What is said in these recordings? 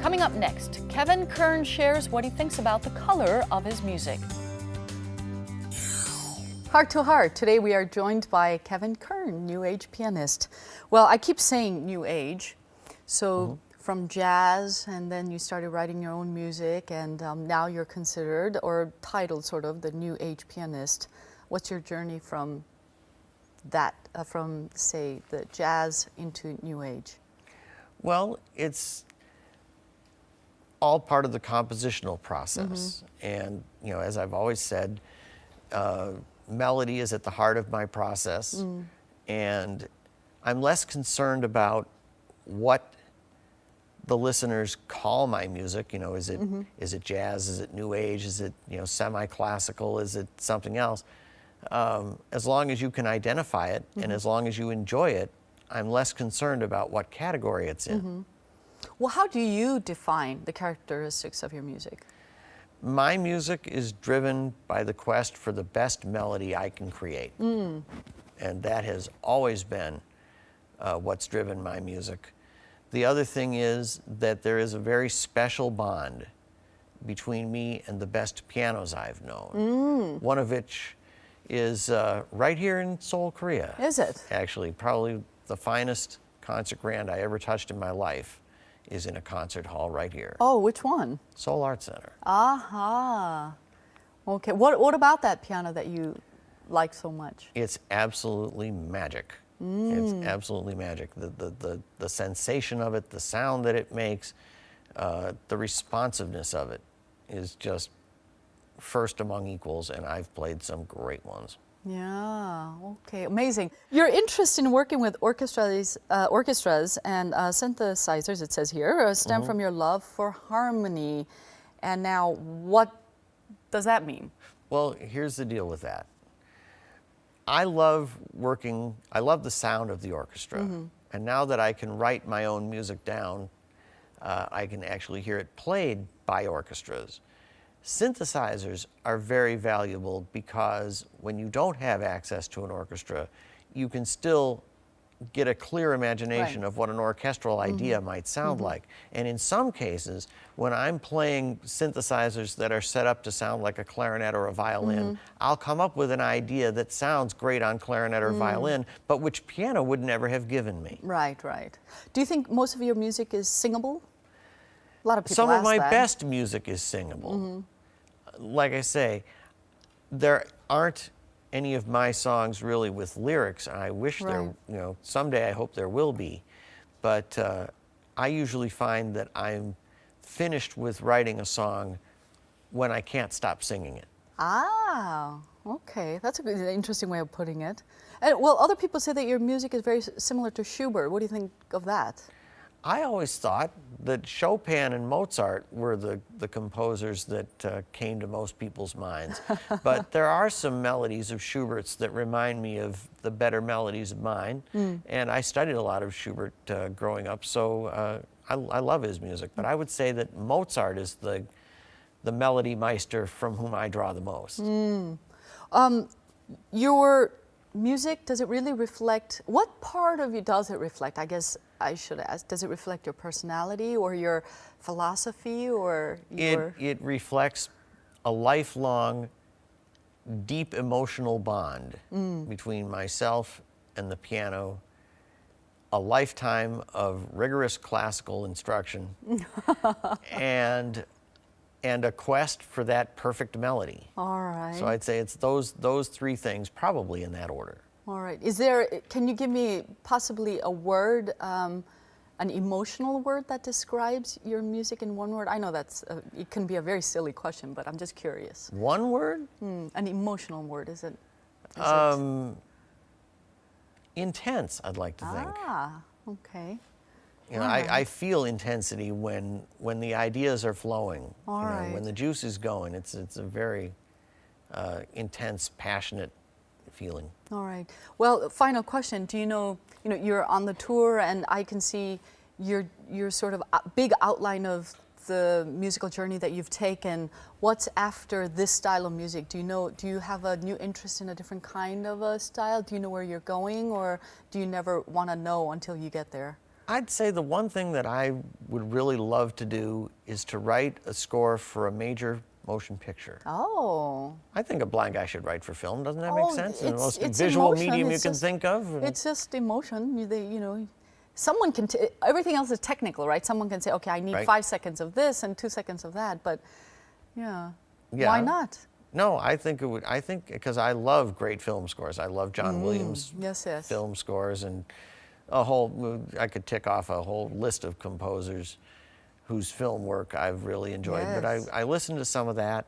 Coming up next, Kern shares what he thinks about the color of his music. Heart to Heart. Today we are joined by Kern, New Age pianist. Well, I keep saying New Age, so from jazz, and then you started writing your own music, and now you're considered, or titled sort of, the New Age pianist. What's your journey from that, from say the jazz into New Age? Well, it's all part of the compositional process. And, you know, as I've always said, melody is at the heart of my process. And I'm less concerned about what the listeners call my music. You know, is it jazz? Is it New Age? Is it, you know, semi-classical? Is it something else? As long as you can identify it and as long as you enjoy it, I'm less concerned about what category it's in. Well, how do you define the characteristics of your music? My music is driven by the quest for the best melody I can create. And that has always been what's driven my music. The other thing is that there is a very special bond between me and the best pianos I've known. One of which is right here in Seoul, Korea. Is it? Actually, probably the finest concert grand I ever touched in my life is in a concert hall right here. Oh, which one? Seoul Art Center. Aha. Okay. What about that piano that you like so much? It's absolutely magic. It's absolutely magic. The sensation of it, the sound that it makes, the responsiveness of it is just first among equals, and I've played some great ones. Yeah, okay, amazing. Your interest in working with orchestras and synthesizers, it says here, stem from your love for harmony. And now, what does that mean? Well, here's the deal with that. I love the sound of the orchestra. And now that I can write my own music down, I can actually hear it played by orchestras. Synthesizers are very valuable because when you don't have access to an orchestra, you can still get a clear imagination of what an orchestral idea might sound like. And in some cases, when I'm playing synthesizers that are set up to sound like a clarinet or a violin, I'll come up with an idea that sounds great on clarinet or violin, but which piano would never have given me. Right, right. Do you think most of your music is singable? A lot of people Some of ask my that. best music is singable. Like I say, there aren't any of my songs really with lyrics. I wish there, you know, someday I hope there will be. But I usually find that I'm finished with writing a song when I can't stop singing it. Ah, okay. That's a good, interesting way of putting it. And, well, other people say that your music is very similar to Schubert. What do you think of that? I always thought that Chopin and Mozart were the composers that came to most people's minds. But there are some melodies of Schubert's that remind me of the better melodies of mine. And I studied a lot of Schubert growing up, so I love his music. But I would say that Mozart is the melody meister from whom I draw the most. Your music, does it really reflect, what part of you does it reflect? I guess I should ask, does it reflect your personality or your philosophy or your... It reflects a lifelong, deep emotional bond between myself and the piano, a lifetime of rigorous classical instruction, and a quest for that perfect melody. All right. So I'd say it's those three things, probably in that order. All right. Can you give me possibly a word, an emotional word that describes your music in one word? I know it can be a very silly question, but I'm just curious. One word? An emotional word, is it? Intense, I'd like to think. Ah, okay. You know, I feel intensity when the ideas are flowing. All right. When the juice is going, it's a very intense, passionate feeling. All right. Well, final question. Do you know, you're on the tour, and I can see your sort of big outline of the musical journey that you've taken. What's after this style of music? Do you have a new interest in a different kind of a style? Do you know where you're going, or do you never want to know until you get there? I'd say the one thing that I would really love to do is to write a score for a major motion picture. Oh. I think a blind guy should write for film. Doesn't that make sense? The most it's visual emotion. medium you It's can just- think of. It's just emotion. Someone can, everything else is technical, right? Someone can say, okay, I need Right. 5 seconds of this and 2 seconds of that, but Yeah. why not? No, I think it would. I think because I love great film scores. I love John Williams Yes, yes. film scores, and I could tick off a whole list of composers whose film work I've really enjoyed. Yes. But I listened to some of that,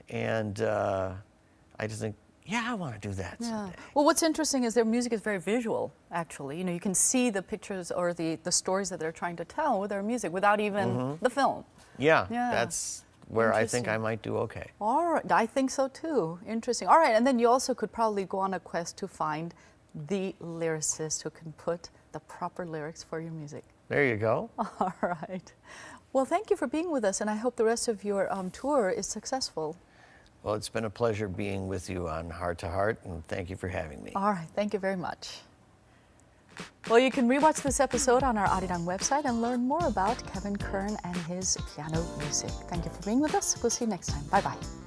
and I just think, yeah, I want to do that Yeah. someday. Well, what's interesting is their music is very visual, actually. You can see the pictures or the stories that they're trying to tell with their music without even the film. Yeah, Yeah. that's where I think Interesting. I might do okay. All right, I think so too. Interesting. All right, and then you also could probably go on a quest to find the lyricist who can put the proper lyrics for your music. There you go. All right. Well, thank you for being with us, and I hope the rest of your tour is successful. Well, it's been a pleasure being with you on Heart to Heart, and thank you for having me. All right, thank you very much. Well, you can rewatch this episode on our Arirang website and learn more about Kevin Kern and his piano music. Thank you for being with us. We'll see you next time. Bye-bye.